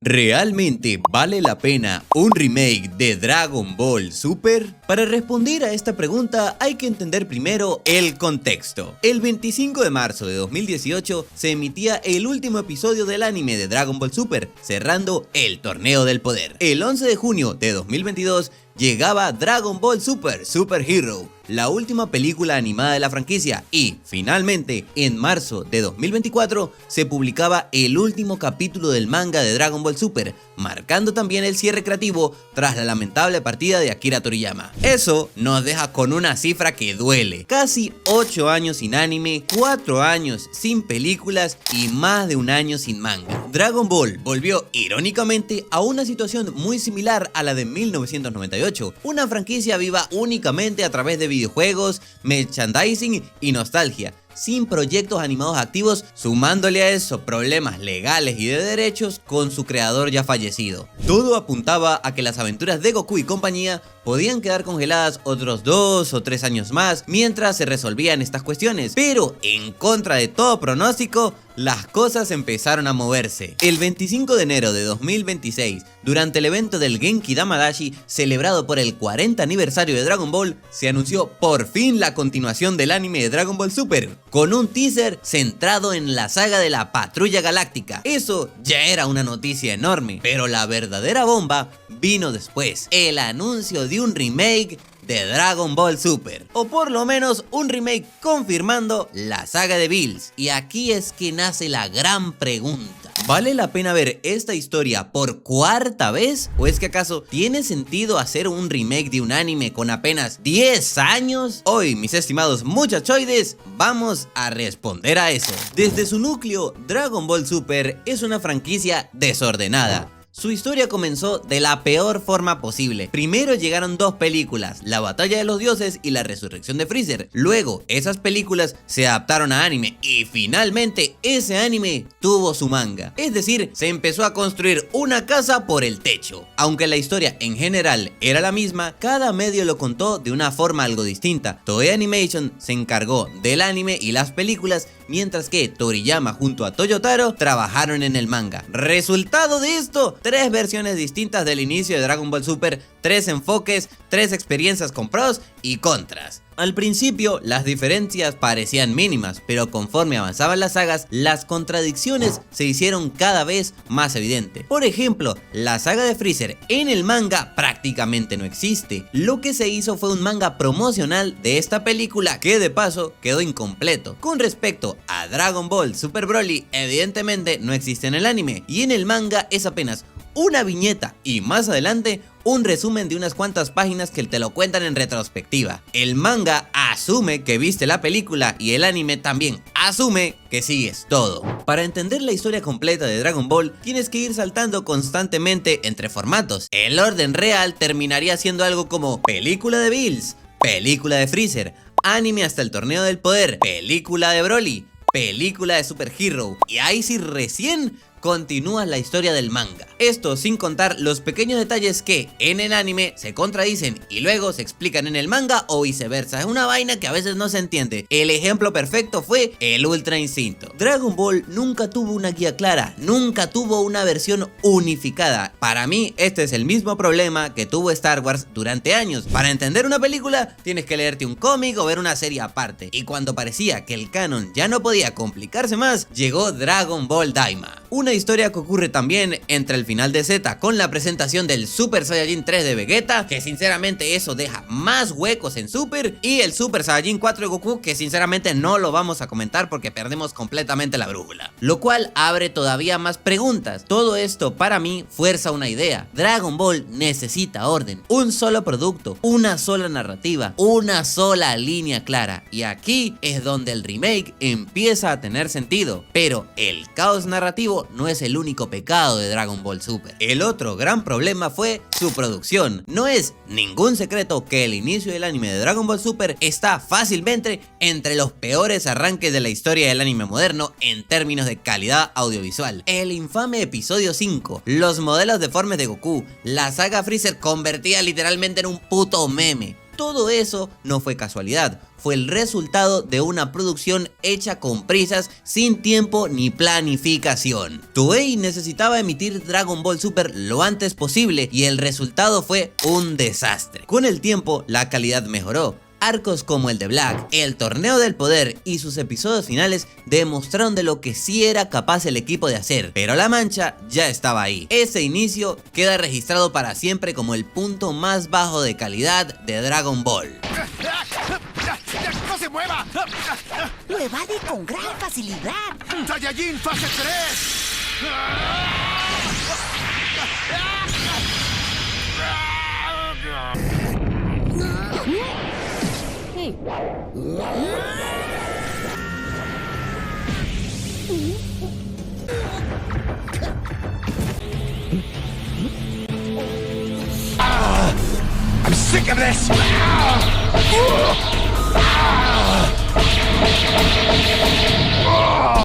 ¿Realmente vale la pena un remake de Dragon Ball Super? Para responder a esta pregunta hay que entender primero el contexto. El 25 de marzo de 2018 se emitía el último episodio del anime de Dragon Ball Super, cerrando el Torneo del Poder. El 11 de junio de 2022 llegaba Dragon Ball Super Super Hero, la última película animada de la franquicia, y finalmente en marzo de 2024 se publicaba el último capítulo del manga de Dragon Ball Super, marcando también el cierre creativo tras la lamentable partida de Akira Toriyama. Eso nos deja con una cifra que duele: casi 8 años sin anime, 4 años sin películas y más de un año sin manga. Dragon Ball volvió irónicamente a una situación muy similar a la de 1998, una franquicia viva únicamente a través de videojuegos, merchandising y nostalgia, sin proyectos animados activos, sumándole a eso problemas legales y de derechos con su creador ya fallecido. Todo apuntaba a que las aventuras de Goku y compañía podían quedar congeladas otros 2 o 3 años más mientras se resolvían estas cuestiones, pero en contra de todo pronóstico, las cosas empezaron a moverse. El 25 de enero de 2026, durante el evento del Genki Damadashi, celebrado por el 40 aniversario de Dragon Ball, se anunció por fin la continuación del anime de Dragon Ball Super, con un teaser centrado en la saga de la Patrulla Galáctica. Eso ya era una noticia enorme, pero la verdadera bomba vino después: el anuncio de un remake de Dragon Ball Super, o por lo menos un remake confirmando la saga de Bills. Y aquí es que nace la gran pregunta: ¿vale la pena ver esta historia por cuarta vez? ¿O es que acaso tiene sentido hacer un remake de un anime con apenas 10 años? Hoy, mis estimados muchachoides, vamos a responder a eso. Desde su núcleo, Dragon Ball Super es una franquicia desordenada. Su historia comenzó de la peor forma posible. Primero llegaron 2 películas, La Batalla de los Dioses y La Resurrección de Freezer. Luego, esas películas se adaptaron a anime y finalmente ese anime tuvo su manga. Es decir, se empezó a construir una casa por el techo. Aunque la historia en general era la misma, cada medio lo contó de una forma algo distinta. Toei Animation se encargó del anime y las películas, mientras que Toriyama junto a Toyotaro trabajaron en el manga. Resultado de esto: 3 versiones distintas del inicio de Dragon Ball Super, 3 enfoques, 3 experiencias con pros y contras. Al principio las diferencias parecían mínimas, pero conforme avanzaban las sagas, las contradicciones se hicieron cada vez más evidentes. Por ejemplo, la saga de Freezer en el manga prácticamente no existe. Lo que se hizo fue un manga promocional de esta película, que de paso quedó incompleto. Con respecto a Dragon Ball Super Broly, evidentemente no existe en el anime, y en el manga es apenas una viñeta y más adelante un resumen de unas cuantas páginas que te lo cuentan en retrospectiva. El manga asume que viste la película y el anime también asume que sigues todo. Para entender la historia completa de Dragon Ball, tienes que ir saltando constantemente entre formatos. El orden real terminaría siendo algo como película de Bills, película de Freezer, anime hasta el Torneo del Poder, película de Broly, película de Super Hero, y ahí sí recién continúa la historia del manga. Esto sin contar los pequeños detalles que en el anime se contradicen y luego se explican en el manga o viceversa. Es una vaina que a veces no se entiende. El ejemplo perfecto fue el Ultra Instinto. Dragon Ball nunca tuvo una guía clara, nunca tuvo una versión unificada. Para mí este es el mismo problema que tuvo Star Wars durante años. Para entender una película tienes que leerte un cómic o ver una serie aparte, y cuando parecía que el canon ya no podía complicarse más, llegó Dragon Ball Daima, una historia que ocurre también entre el final de Z con la presentación del Super Saiyajin 3 de Vegeta, que sinceramente eso deja más huecos en Super, y el Super Saiyajin 4 de Goku, que sinceramente no lo vamos a comentar porque perdemos completamente la brújula, lo cual abre todavía más preguntas. Todo esto para mí fuerza una idea: Dragon Ball necesita orden, un solo producto, una sola narrativa, una sola línea clara, y aquí es donde el remake empieza a tener sentido. Pero el caos narrativo no es el único pecado de Dragon Ball Super. El otro gran problema fue su producción. No es ningún secreto que el inicio del anime de Dragon Ball Super está fácilmente entre los peores arranques de la historia del anime moderno en términos de calidad audiovisual. El infame episodio 5, los modelos deformes de Goku, la saga Freezer convertida literalmente en un puto meme. Todo eso no fue casualidad, fue el resultado de una producción hecha con prisas, sin tiempo ni planificación. Toei necesitaba emitir Dragon Ball Super lo antes posible y el resultado fue un desastre. Con el tiempo, la calidad mejoró. Arcos como el de Black, el Torneo del Poder y sus episodios finales demostraron de lo que sí era capaz el equipo de hacer, pero la mancha ya estaba ahí. Ese inicio queda registrado para siempre como el punto más bajo de calidad de Dragon Ball. ¡No se mueva! Lo evade con gran facilidad. ¡Saiyajin fase 3! I'm sick of this!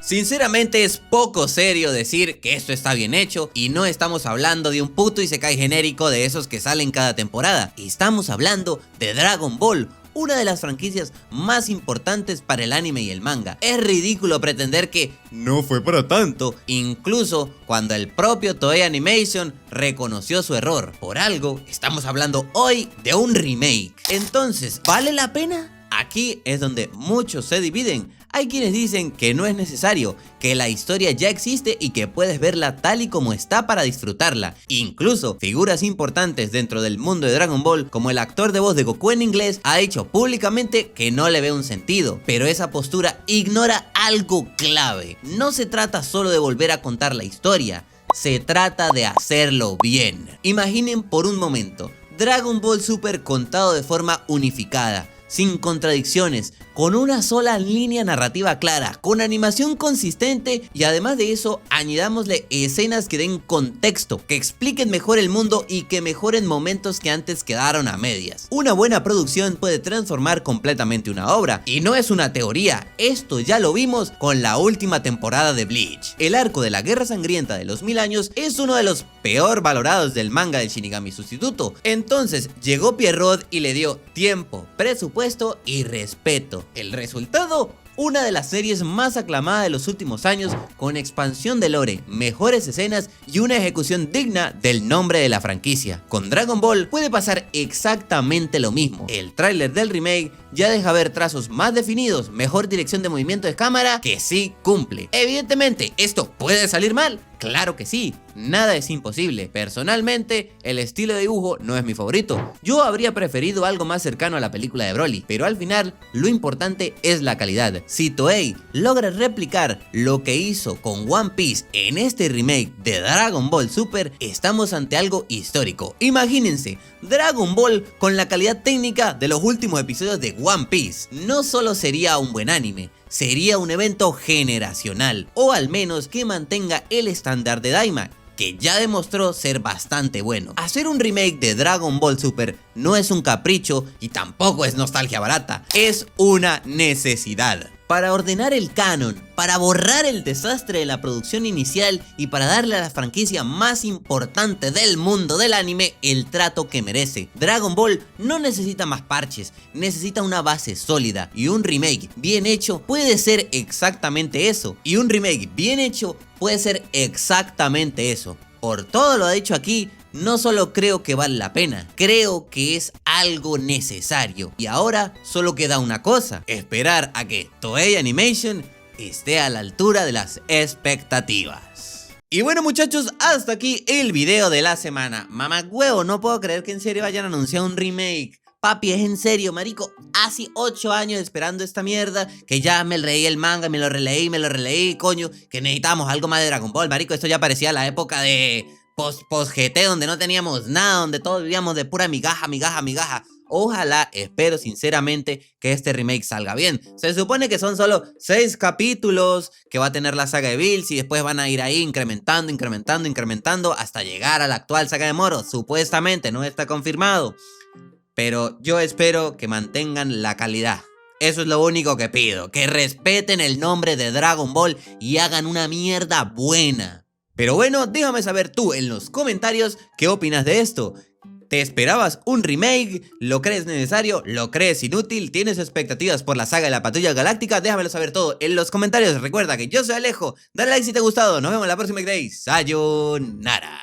Sinceramente es poco serio decir que esto está bien hecho y no estamos hablando de un puto isekai genérico de esos que salen cada temporada. Estamos hablando de Dragon Ball, una de las franquicias más importantes para el anime y el manga. Es ridículo pretender que no fue para tanto, incluso cuando el propio Toei Animation reconoció su error. Por algo, estamos hablando hoy de un remake. Entonces, ¿vale la pena? Aquí es donde muchos se dividen. Hay quienes dicen que no es necesario, que la historia ya existe y que puedes verla tal y como está para disfrutarla. Incluso figuras importantes dentro del mundo de Dragon Ball, como el actor de voz de Goku en inglés, ha dicho públicamente que no le ve un sentido. Pero esa postura ignora algo clave. No se trata solo de volver a contar la historia, se trata de hacerlo bien. Imaginen por un momento Dragon Ball Super contado de forma unificada, sin contradicciones, con una sola línea narrativa clara, con animación consistente y además de eso añadámosle escenas que den contexto, que expliquen mejor el mundo y que mejoren momentos que antes quedaron a medias. Una buena producción puede transformar completamente una obra y no es una teoría, esto ya lo vimos con la última temporada de Bleach. El arco de la Guerra Sangrienta de los 1000 años es uno de los peor valorados del manga del Shinigami Sustituto. Entonces llegó Pierrot y le dio tiempo, presupuesto y respeto. El resultado, una de las series más aclamadas de los últimos años, con expansión de lore, mejores escenas y una ejecución digna del nombre de la franquicia. Con Dragon Ball puede pasar exactamente lo mismo. El tráiler del remake ya deja ver trazos más definidos, mejor dirección de movimiento de cámara, que sí cumple. Evidentemente, ¿esto puede salir mal? Claro que sí, nada es imposible. Personalmente, el estilo de dibujo no es mi favorito. Yo habría preferido algo más cercano a la película de Broly, pero al final, lo importante es la calidad. Si Toei logra replicar lo que hizo con One Piece en este remake de Dragon Ball Super, estamos ante algo histórico. Imagínense, Dragon Ball con la calidad técnica de los últimos episodios de One Piece. No solo sería un buen anime, sería un evento generacional, o al menos que mantenga el estándar de Daima, que ya demostró ser bastante bueno. Hacer un remake de Dragon Ball Super no es un capricho y tampoco es nostalgia barata, es una necesidad. Para ordenar el canon, para borrar el desastre de la producción inicial y para darle a la franquicia más importante del mundo del anime el trato que merece. Dragon Ball no necesita más parches, necesita una base sólida, y un remake bien hecho puede ser exactamente eso. Y un remake bien hecho puede ser exactamente eso. Por todo lo dicho aquí, no solo creo que vale la pena, creo que es algo necesario. Y ahora solo queda una cosa: esperar a que Toei Animation esté a la altura de las expectativas. Y bueno, muchachos, hasta aquí el video de la semana. Mamagüevo, no puedo creer que en serio vayan a anunciar un remake. Papi, es en serio, marico. Hace 8 años esperando esta mierda, que ya me leí el manga, me lo releí, coño, que necesitamos algo más de Dragon Ball, marico. Esto ya parecía la época de post-GT, donde no teníamos nada, donde todos vivíamos de pura migaja. Ojalá, espero sinceramente que este remake salga bien. Se supone que son solo 6 capítulos que va a tener la saga de Bills, y después van a ir ahí incrementando hasta llegar a la actual saga de Moro. Supuestamente, no está confirmado, pero yo espero que mantengan la calidad. Eso es lo único que pido, que respeten el nombre de Dragon Ball y hagan una mierda buena. Pero bueno, déjame saber tú en los comentarios qué opinas de esto. ¿Te esperabas un remake? ¿Lo crees necesario? ¿Lo crees inútil? ¿Tienes expectativas por la saga de la Patrulla Galáctica? Déjamelo saber todo en los comentarios. Recuerda que yo soy Alejo. Dale like si te ha gustado. Nos vemos la próxima. Sayonara.